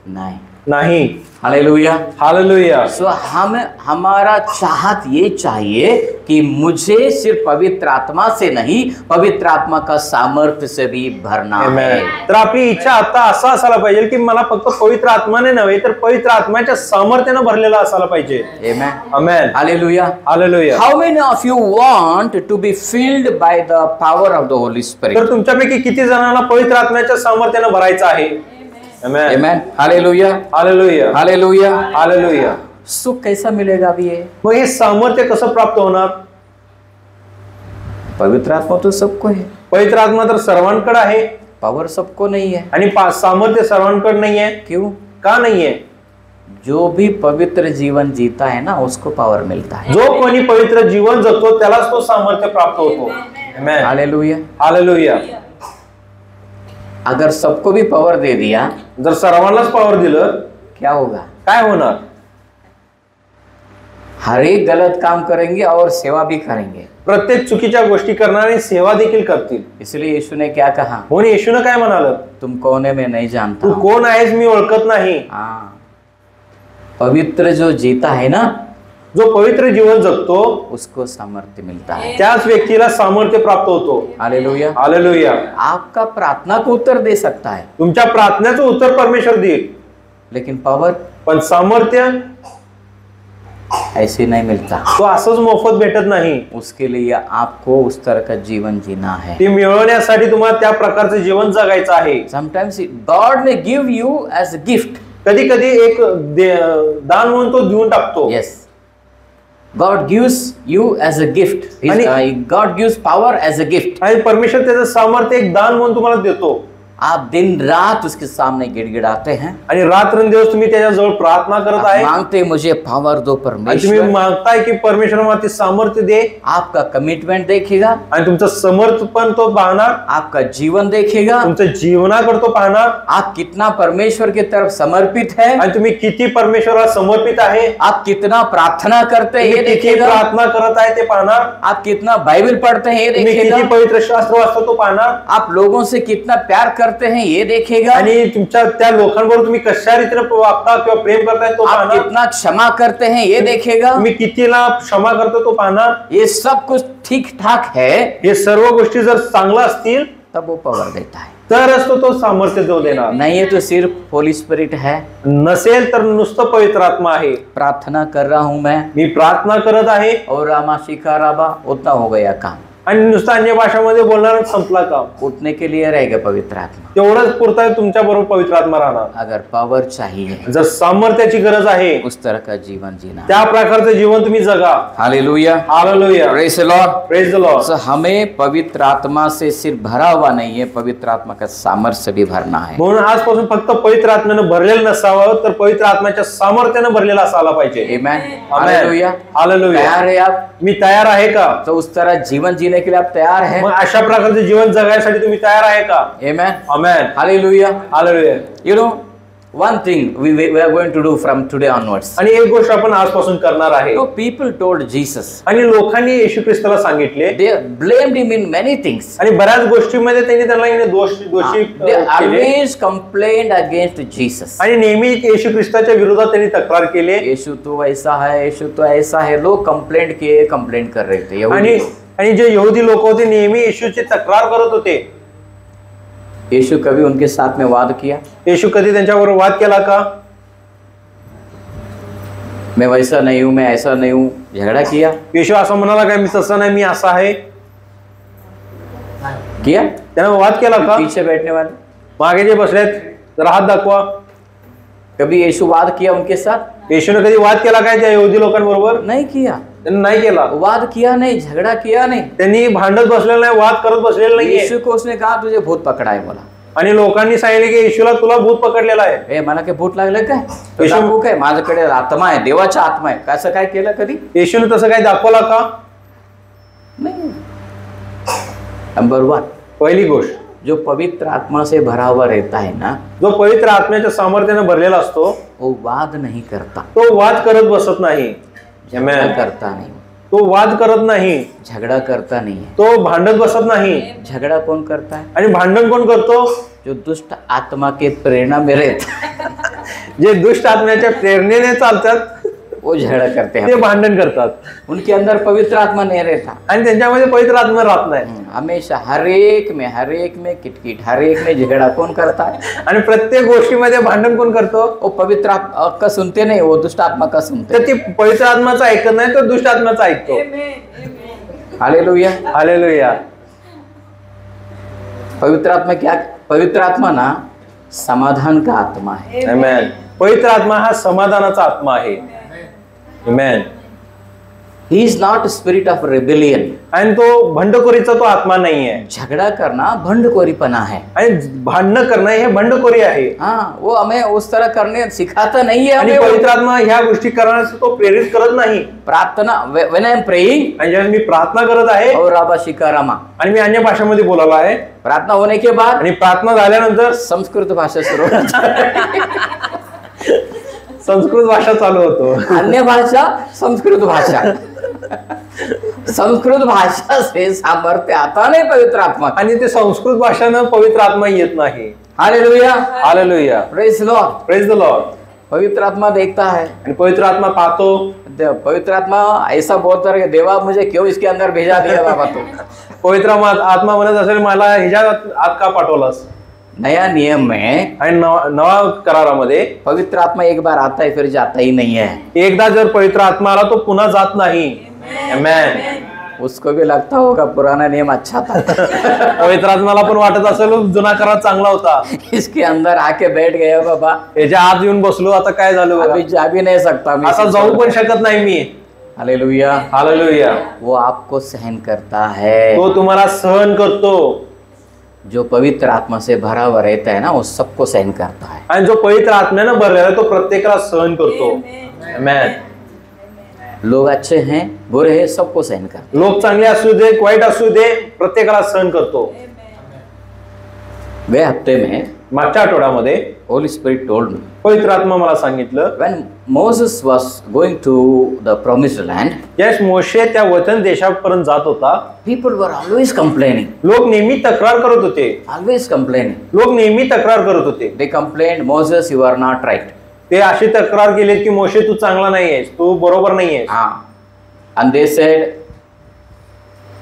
नहीं। नहीं। हालेलुया। हालेलुया। सो हमारा चाहत ये चाहिए कि मुझे सिर्फ पवित्र आत्मा से नहीं, पवित्र आत्मा का सामर्थ्य से भी भरना है। तर आपली इच्छा आता असा असायला पाहिजे की मला फक्त पवित्र आत्माने नव्हे तर पवित्र आत्म्याच्या सामर्थ्याने भरलेला असायला पाहिजे। Amen. Amen. Hallelujah. Hallelujah. How many of you want to be filled by the power of the Holy Spirit? तर तुमच्यापैकी किती जणांना पवित्र आत्म्याच्या सामर्थ्याने भरायचं आहे? Amen. Amen. Hallelujah. Hallelujah. Hallelujah. Hallelujah. सुख कैसा मिलेगा अभी ये? मग हे सामर्थ्य कसं प्राप्त होणार? पवित्र आत्मा तो सबको है, पवित्र आत्मा तर सर्वांकडे आहे, पावर सबको नहीं है। आणि सामर्थ्य सर्वांकडे नाही आहे। क्यों? का नाही आहे? जो भी पवित्र जीवन जीता है ना उसको पावर मिलता है। जो कोणी पवित्र जीवन जगतो त्यालाच तो सामर्थ्य प्राप्त होतो। आमेन। हालेलुया। हालेलुया। अगर सबको भी पावर दे दिया, जर सर्वांनाच पावर दिलं क्या होगा? काय होणार? हर एक गलत काम करेंगे और सेवा भी करेंगे। प्रत्येक चुकीच्या गोष्टी करणार आणि सेवा देखील करतील। इसलिए यीशु ने क्या कहा? म्हणून येशूने काय म्हणालं? तुम कौन है मैं नहीं जानता। तू कोण आहेस मी ओळखत नाही। हाँ, पवित्र जो जीता है ना, जो पवित्र जीवन जगतो उसको सामर्थ्य मिलता है, त्याच व्यक्तीला सामर्थ्य प्राप्त होतो। हालेलुया। हालेलुया। आपका प्रार्थना को उत्तर दे सकता है, तुमच्या प्रार्थनेचं उत्तर परमेश्वर देईल, लेकिन पावर पण सामर्थ्य ऐसे नहीं मिलता। तो असंच मोफत भेटत नाही। उसके लिए आपको उस तरह का जीवन जीना है। ते मिळवण्यासाठी तुम्हाला त्या प्रकारचं जीवन जगायचं आहे। Sometimes God may give you as a gift. कधी कधी एक दान म्हणून तो देऊन टाकतो। Yes. God gives you as a gift. God gives power as a gift. आणि परमेश्वर त्याचं सामर्थ्य एक दान म्हणून तुम्हाला देतो। आप दिन रात उसके सामने गिड़गिड़ाते हैं, आणि रात्रंदिवस तुम्ही त्याच्याजवळ प्रार्थना करत आहे, मांगते मुझे पावर दो तुम्ही परमेश्वर। मागताय की परमेश्वर मला ते सामर्थ्य दे। आपका कमिटमेंट देखेगा, आणि तुमचं समर्पण तो पाहणार, आपका जीवन देखेगा, तुमचं जीवनाकडे तो पाहणार, आप कितना परमेश्वर की तरफ समर्पित है, आणि तुम्ही किती परमेश्वराला समर्पित आहे, आप कितना प्रार्थना करते हैं ये तुम्ही किती देखेगा, प्रार्थना करत आहे ते पाहणार, आप कितना बाइबल पढ़ते हैं ये तुम्ही देखेगा, किती पवित्र शास्त्र वाचता तो पाहणार, आप लोगों से कितना प्यार करते हैं ये देखेगा, आणि तुमच्या त्या लोकांबरोबर तुम्ही कशा रीतीने वागता किंवा प्रेम करताय तो आप पाहणार, कितना क्षमा करते हैं ये देखेगा। तुम्ही कितीला क्षमा करतो तो पाहणार। ये सब कुछ ठीक ठाक है, हे सर्व गोष्टी जर चांगल्या असतील तब वो पावर देता है। तरच तो सामर्थ्य तो देणार। नहीं है तो सिर्फ होली स्पिरिट है, नसेल तर नुसतं पवित्र आत्मा आहे। प्रार्थना कर रहा हूं मी प्रार्थना करत आहे और रामा शिखा राबा, उतना हो गया काम। आणि नुसतं अन्य भाषामध्ये बोलणार संपला काम। उठने के लिए रहेगा पवित्र आत्मा। तेवढंच पुरता तुमच्या बरोबर पवित्र आत्मा राहणार। अगर पावर चाहिए, जर सामर्थ्याची गरज आहे, उस तरह का जीवन जीना। त्या प्रकारचं जीवन तुम्ही जगा। Hallelujah. Hallelujah. Praise the Lord. Praise the Lord. So हमें पवित्र आत्मा से सिर्फ भरा हुआ नहीं है, पवित्र आत्मा का सामर्थ्य भी भरना है। म्हणून आजपासून फक्त पवित्र आत्म्याने भरलेलं नसावं तर पवित्र आत्म्याच्या सामर्थ्याने भरलेला असायला पाहिजे। आमेन। हालेलुया। हालेलुया। तैयार है आप? मी तयार आहे का? तो उस तरह जीवन जीने के लिए आप तैयार हैं? मग अशा प्रकारचे जीवन जगायसाठी तुम्ही तयार आहे का? Amen. Amen. Hallelujah. Hallelujah. You know, one thing we are going to do from today onwards. आणि एक गोष्ट आपण आजपासून करणार आहे। So people told Jesus. आणि लोकांनी येशू ख्रिस्ताला सांगितले। They blamed him in many things. आणि बऱ्याच गोष्टीमध्ये त्यांनी त्याला दोषी They always complained against Jesus. आणि नेहमी येशू ख्रिस्ताच्या विरोधात त्यांनी तक्रार केली। यीशु तो ऐसा है, यीशु तो ऐसा है। लोग कंप्लेंट कर रहे थे। आणि जे यहूदी लोक होते नेहमी येशूची तक्रार करत होते। यीशु कभी उनके साथ में वाद किया? येशू कधी त्यांच्याबरोबर वाद केला का? मैं वैसा नहीं हूं, मैं ऐसा नहीं हूं, झगड़ा किया? येशू असं म्हणाला काय मी तसं नाही, मी असा आहे? किया? त्याने वाद केला का? पीछे बैठने वाले मागे जे बसलेत जरा हात दाखवा। कभी यीशु वाद किया उनके साथ? येशूने कधी वाद केला काय त्या यहूदी लोकांबरोबर? नहीं किया। त्यांनी नाही केला। वाद किया नहीं, झगड़ा किया नहीं। त्यांनी भांडत बसलेलं नाही, वाद करत बसलेलं नाही। यीशु को उसने कहा तुझे भूत पकड़ा है, बोला। आणि लोकांनी सांगितले की येशूला तुला भूत पकडलेला आहे। ए मला काय भूत लागलं काय? तो दाखवू काय? माझ्याकडे आत्मा आहे, देवाचा आत्मा आहे। कसं काय केलं कधी? येशूने तसं काय दाखवला का? नाही। नंबर 1 पहिली गोष्ट, जो पवित्र आत्मा से भरा हुआ रहता है ना, जो पवित्र आत्म्याच्या सामर्थ्याने भरलेला असतो वो वाद नहीं करता, तो वाद करत बसत नाही, झगड़ा करता नहीं, तो वाद करत नाही, झगड़ा करता नहीं है। तो भांडत बसत नाही। झगड़ा कौन करता है? आणि भांडण कोण करतो? जो दुष्ट आत्मा के प्रेरणा में रहता जे दुष्ट आत्म्याच्या प्रेरणेने चालतात वो झगड़ा करते ते हैं। भांडण करतात उनके अंदर पवित्र आत्मा नहीं रहता। आणि त्यांच्यामध्ये पवित्र आत्मा राहत नाही। हमेशा हर एक में किटकिट, हर एक में झगड़ा कौन करता है? आणि प्रत्येक गोष्टीमध्ये भांडण कोण करतो? वो पवित्र आत्मा का सुनते नहीं, वो दुष्ट आत्मा का सुनते। तर ती पवित्र आत्माचं ऐकत नाही, तो दुष्ट आत्माचं ऐकतो। Hallelujah, hallelujah. पवित्र आत्मा क्या? पवित्र आत्मा ना समाधान का आत्मा है। आमेन। पवित्र आत्मा हा समाधानाचा आत्मा आहे। आमेन। He is not a spirit of rebellion. आणि तो भंडखोरीचा तो आत्मा नाहीये। झगड़ा करना भंडखोरीपना है। आणि भांडण करणं हे भंडखोरी आहे। हाँ, वो हमें उस तरह करने सिखाता नहीं है। आणि हमें पवित्र आत्मा ह्या गोष्टी करण्यास तो प्रेरित करत नाही। प्रार्थना, when I am praying, आणि जेव्हा मी प्रार्थना करत आहे और राबा शिकारामा, आणि मी अन्य भाषेमध्ये बोलायला आहे, प्रार्थना होने के बाद आणि प्रार्थना झाल्यानंतर संस्कृत भाषा शुरू होती है। संस्कृत भाषा चालू होतो। अन्य भाषा, संस्कृत भाषा। संस्कृत भाषा से सामर्थ्य आता नहीं पवित्र आत्मा। आणि ते संस्कृत भाषानं पवित्र आत्मा येत नाही। Hallelujah, hallelujah. Praise Lord. Praise the Lord. पवित्र आत्मा देखता है, आणि पवित्र आत्मा पाहतो। पवित्र आत्मा ऐसा बोलता है कि देवा मुझे क्यों इसके अंदर भेजा दिया बाबा तू। पवित्र आत्मा म्हणत असेल मला ह्याच्यात आत का पाठवलास? नया नियम में आणि नवा करारामध्ये पवित्र आत्मा एक बार आता है फिर जाता ही नहीं है। एकदा जर पवित्र आत्मा आला तो पुन्हा जात नाही। आमेन। उसको भी लगता होगा पुराना नियम अच्छा था। पवित्र आत्माला पण वाटत असेल जुना करार चांगला होता, इसके अंदर आके बैठ गया बाबा, याच्या आत येऊन बसलो, आता काय झालं बघा, अभी जा भी नहीं सकता मैं, आता जाऊ पण शकत नाही मी। Hallelujah, hallelujah. वो आपको सहन करता है। तो तुम्हाला सहन करतो। जो पवित्र आत्मा से भरा हुआ रहता है ना, वो सबको सहन करता है। आणि जो पवित्र आत्म्यानं भरलेला तो प्रत्येकाला सहन करतो। आमेन। लोग अच्छे हैं, बुरे हैं, सबको सहन करता लोक चांगले असू दे, वाईट असू दे, प्रत्येकाला सहन करतो। वे हफ्ते में मागच्या आठवड्यामध्ये होली स्पिरिट टोल्ड मी, पवित्र आत्मा मला सांगितलं, when Moses was going to the promised land, ज्यावेळेस मोशे त्या वचन देशापर्यंत जात होता, people were always complaining, लोक नेहमी तक्रार करत होते। always complaining. लोक नेहमी तक्रार करत होते। They complained, Moses, you are not right. ते अशी तक्रार केली की मोशे तू चांगला नाहीयेस, तू बरोबर नाहीयेस। And they said,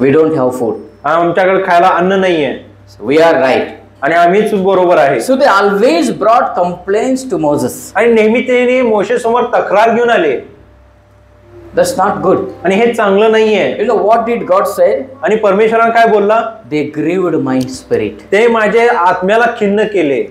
we don't have food. आमच्याकडे खायला अन्न नाहीये, So we are right. आणि आम्हीच बरोबर आहे। So they always brought complaints to Moses. आणि नेहमी ते मोशे समोर तक्रार घेऊन आले। That's not good. आणि हे चांगलं नाहीये। You know what did God say? आणि परमेश्वराने काय बोलला? They grieved my spirit. ते माझे आत्म्याला खिन्न केले।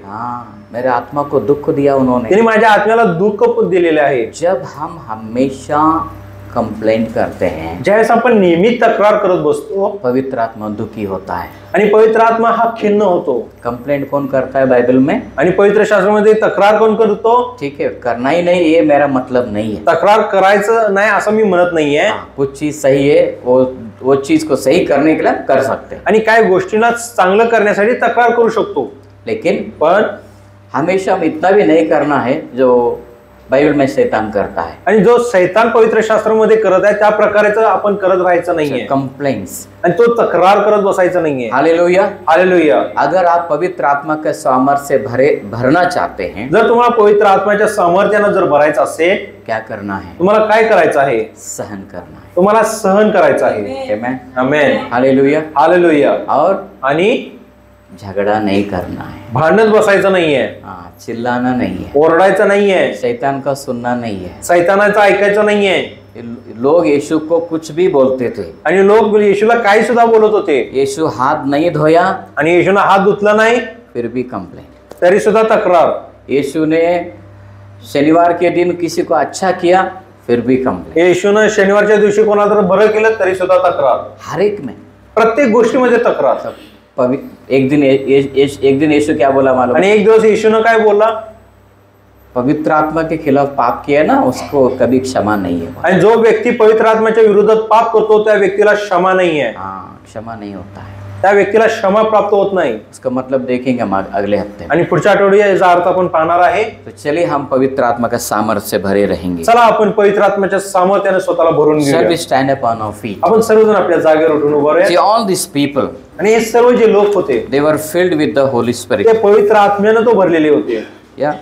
मेरे आत्मा को दुख दिया उन्होंने। त्यांनी माझ्या आत्म्याला दुःख दिलेले आहे। जब हम हमेशा कंप्लेंट करते हैं, ज्यावेळेस आपण नेहमी तक्रार करत बसतो, पवित्र आत्मा दुखी होता है। आणि पवित्र आत्मा हा खिन्न होतो। कंप्लेंट कौन करता है बाइबल में? आणि पवित्र शास्त्रामध्ये तक्रार कोण करतो? ठीक है, करना ही नहीं, ये मेरा मतलब नहीं है। तक्रार करायचं नाही असं मी म्हणत नाहीये। कुछ चीज सही है, वो चीज को सही करने के लिए कर सकते हैं, आणि काय गोष्टींना चांगलं करण्यासाठी तक्रार करू शकतो। लेकिन पण हमेशा हम इतना भी नहीं करना है जो बाइबल में शैतान करता है। आणि जो शैतान पवित्र शास्त्रामध्ये करत आहे त्या प्रकारेच आपण करत राहायचं नाहीये। कंप्लेंट्स, आणि तो तक्रार करत बसायचं नाहीये। Hallelujah, hallelujah. अगर आप पवित्र आत्मा के सामर्थ्य से भरना चाहते हैं, जर तुम्हाला पवित्र आत्म्याच्या सामर्थ्यानं जर भरायचं असेल, क्या करना है? तुम्हाला काय करायचं आहे? सहन करना है। तुम्हाला सहन करायचं आहे। Amen, amen. Hallelujah, hallelujah. और आणि झगड़ा नहीं करना है। भांडत बसायचं नाहीये, चिल्लाना नहीं है, ओरडायचं नाहीये, शैतान का सुनना नहीं है। शैतानाचं ऐकायचं नाहीये। लोग यीशु को कुछ भी बोलते थे, आणि लोक येशूला काही सुद्धा बोलत होते। यीशु हाथ नहीं धोया, आणि येशूने हात धुतला नाही, फिर भी कंप्लेन। तरी सुद्धा तक्रार। यीशु ने शनिवार के दिन किसी को अच्छा किया, फिर भी कंप्लेन। येशूने शनिवारच्या दिवशी कोणाला तर बरं केलं तरी सुद्धा तक्रार। हर एक में, प्रत्येक गोष्टीमध्ये तक्रार। एक दिन यीशु क्या बोला मालूम? आणि एक दिवस येशूने काय बोलला? पवित्र आत्मा के खिलाफ पाप किया ना, उसको कभी क्षमा नहीं है। आणि जो व्यक्ती पवित्र आत्म्याच्या विरोधात पाप करतो त्या व्यक्तीला क्षमा नाही आहे। क्षमा नहीं होता है। त्या व्यक्तीला क्षमा प्राप्त होत नाही. इसका मतलब देखेंगे हम अगले हफ्ते में. आणि पुढच्या आठवड्यात याचा अर्थ आपण पाहणार आहे. तो चलिए हम पवित्र आत्मा का सामर्थ्य से भरे रहेंगे. चला आपण पवित्र आत्म्याच्या सामर्थ्याने स्वतःला भरून Shall घेऊया. we stand up on our feet? आपण सर्वजण आपल्या जागेवर उठून उभे See, राहूया. all these people, आणि हे सर्व जे लोक होते they were filled with the Holy Spirit. ते पवित्र आत्म्याने तो भरलेले होते. Yeah,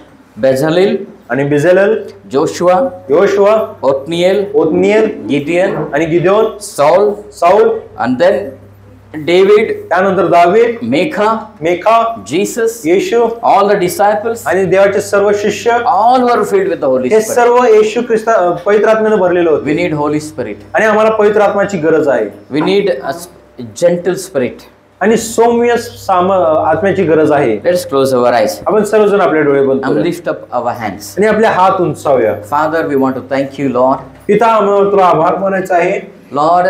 Bezalel, आणि बिजेलेल, Joshua, योशुआ, Othniel, ओत्निएल Gideon, आणि गिदोन, Saul, साऊल, and then David, त्यानंतर दावीद, Micah, मेखा, Jesus, Yeshu all the disciples, आणि देवाचे सर्व शिष्य all were filled with the Holy हे Spirit. सर्व येशू ख्रिस्त पवित्र आत्म्याने भरलेले होते. We need Holy Spirit. आणि आम्हाला पवित्र आत्म्याची गरज आहे. We need a gentle spirit. आणि सौम्य आत्म्याची गरज आहे. Let us close our eyes आपण सर्वजण आपले डोळे बंद and करूया lift up our hands. आणि आपले हात उंचावूया. Father, we want to thank you, Lord. पिता, आम्हाला तुला आभार मानायचा आहे. Lord,